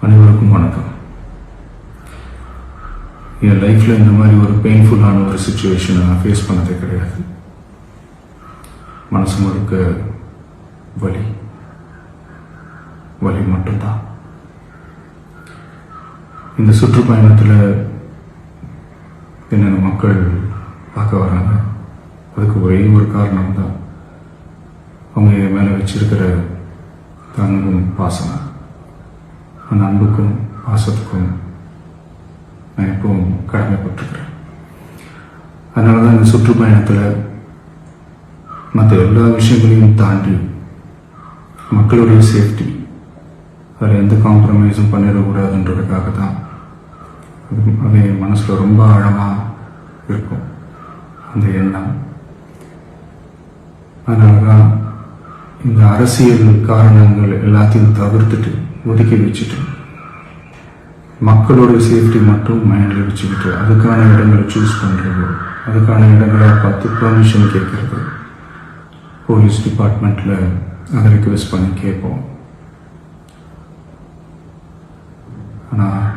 அனைவருக்கும் வணக்கம். என் லைஃப்பில் இந்த மாதிரி ஒரு பெயின்ஃபுல்லான ஒரு சுச்சுவேஷனை நான் ஃபேஸ் பண்ணதே கிடையாது. மனசு முழுக்க வலி வலி மட்டும்தான். இந்த சுற்றுப்பயணத்தில் என்னென்ன மக்கள் பார்க்க வராங்க, அதுக்கு ஒரே ஒரு காரணம் தான் அவங்க என் மேலே வச்சிருக்கிற அன்பும் பாசம். அந்த அன்புக்கும் பாசத்துக்கும் நான் எப்பவும் கடமைப்பட்டிருக்கிறேன். அதனால தான் இந்த சுற்றுப்பயணத்தில் மற்ற எல்லா விஷயங்களையும் தாண்டி மக்களுடைய சேஃப்டி, அதில் எந்த காம்ப்ரமைஸும் பண்ணிடக்கூடாதுன்றதுக்காக தான் அது என் மனசில் ரொம்ப ஆழமாக இருக்கும் அந்த எண்ணம். அதனால தான் இந்த அரசியல் காரணங்கள் எல்லாத்தையும் தவிர்த்துட்டு ஒதுக்கி வச்சுட்டு மக்களோட சேஃப்டி மட்டும் மைண்டில் வச்சுக்கிட்டு அதுக்கான இடங்களை சூஸ் பண்ணுறது, அதுக்கான இடங்களை பார்த்து பெர்மிஷன் கேட்கறது, போலீஸ் டிபார்ட்மெண்ட்டில் அதை ரிக்வெஸ்ட் பண்ணி கேட்போம். ஆனால்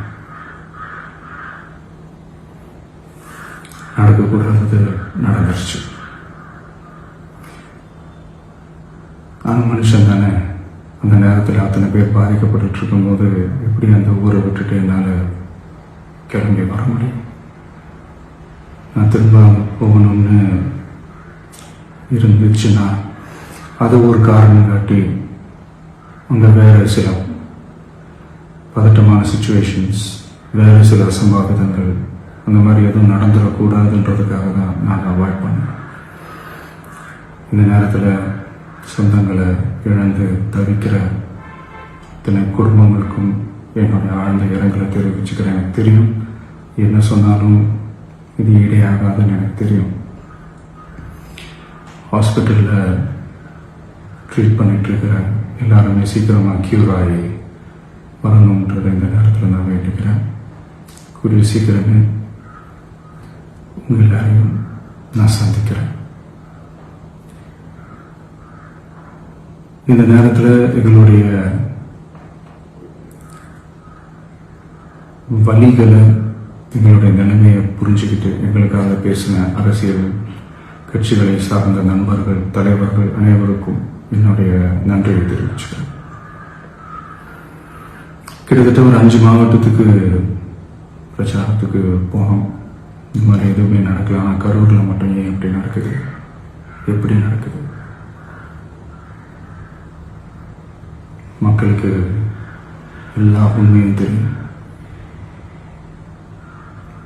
நடக்கக்கூடாதது நடந்துருச்சு. நான் மனுஷன் தானே. அந்த நேரத்தில் அத்தனை பேர் பாதிக்கப்பட்டு இருக்கும்போது எப்படி அந்த ஊரை விட்டுட்டு என்னால் கிளம்பி வர முடியும்? நான் திரும்ப போகணும்னு இருந்துச்சுன்னா அது ஒரு காரணம் காட்டி அங்கே வேறு சில பதட்டமான சுச்சுவேஷன்ஸ், வேறு சில அசம்பாவிதங்கள் அந்த மாதிரி எதுவும் நடந்துடக்கூடாதுன்றதுக்காக தான் நான் அவாய்ட் பண்ணேன். இந்த நேரத்தில் சொந்தங்களை இழந்து தவிக்கிற இத்தனை குடும்பங்களுக்கும் என்னுடைய ஆழ்ந்த இரங்கலை தெரிவிச்சுக்கிறேன். எனக்கு தெரியும், என்ன சொன்னாலும் இது ஈடையாகாதுன்னு எனக்கு தெரியும். ஹாஸ்பிட்டலில் ட்ரீட் பண்ணிகிட்ருக்கிற எல்லாருமே சீக்கிரமாக க்யூர் ஆகி வரணுன்றதை இந்த நேரத்தில் நான் வேண்டிக்கிறேன். கூடிய சீக்கிரமே உங்கள் எல்லாரையும் நான் சந்திக்கிறேன். இந்த நேரத்தில் எங்களுடைய வலிகளை, எங்களுடைய நிலைமையை புரிஞ்சுக்கிட்டு எங்களுக்காக பேசின அரசியல் கட்சிகளை சார்ந்த நண்பர்கள், தலைவர்கள் அனைவருக்கும் என்னுடைய நன்றியை தெரிவிச்சுக்கிறேன். கிட்டத்தட்ட ஒரு 5 மாவட்டத்துக்கு பிரச்சாரத்துக்கு போனோம். இந்த மாதிரி எதுவுமே நடக்கல. ஆனால் கரூரில் மட்டும் ஏன் எப்படி நடக்குது, எப்படி நடக்குது? மக்களுக்கு எல்லா உண்மையும் தெரியும்.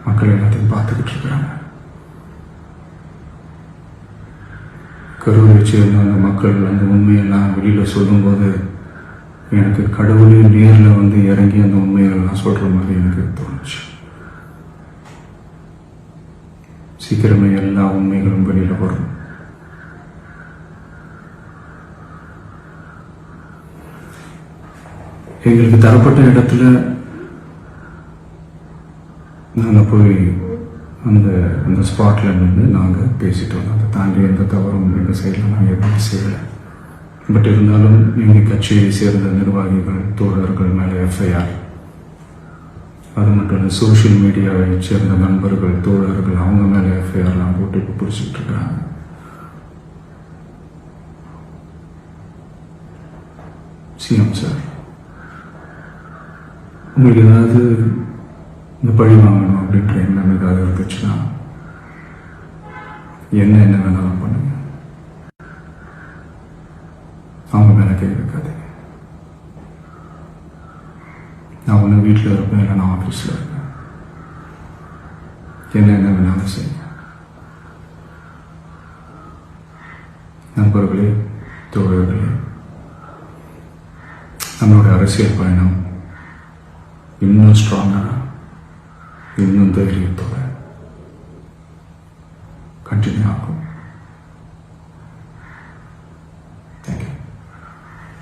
மக்கள் எல்லாத்தையும் பார்த்துக்கிட்டு இருக்கிறாங்க. கரூரை சேர்ந்த அந்த மக்கள் அந்த உண்மையெல்லாம் வெளியில் சொல்லும்போது எனக்கு கடவுளே நேரில் வந்து இறங்கி அந்த உண்மைகள்லாம் சொல்கிற மாதிரி எனக்கு தோணுச்சு. சீக்கிரமே எல்லா உண்மைகளும் வெளியில் வரும். எங்களுக்கு தரப்பட்ட இடத்துல நாங்கள் போய் அந்த ஸ்பாட்டில் நின்று நாங்கள் பேசிட்டோம். அதை தாண்டி எந்த தவறும் எங்கள் சைடில் நாங்கள் எதுவும் செய்யலை. பட் இருந்தாலும் எங்கள் கட்சியை சேர்ந்த நிர்வாகிகள், தோழர்கள் மேலே எஃப்ஐஆர், அது மட்டும் இல்லை சோஷியல் மீடியாவை சேர்ந்த நண்பர்கள், தோழர்கள் அவங்க மேலே எஃப்ஐஆர்லாம் போட்டு இப்போ பிடிச்சிட்டு இருக்காங்க. சிஎம் சார், உங்களுக்கு ஏதாவது இந்த பழி வாங்கணும் அப்படின்ற எண்ணம் ஏதாவது இருந்துச்சுன்னா என்ன வேணாலும் பண்ணுங்க. அவங்க மேலே கை வைக்காதீங்க. நான் ஒன்று வீட்டில் இருப்பேன், இல்லை நான் ஆஃபீஸில் இருப்பேன். என்ன வேணாலும் செய்யுங்க. நண்பர்களே, தோழர்களே, நம்மளோட அரசியல் பயணம் இன்னும் ஸ்ட்ராங்காக, இன்னும் தைரியத்தோட கண்டினியூ ஆகும்.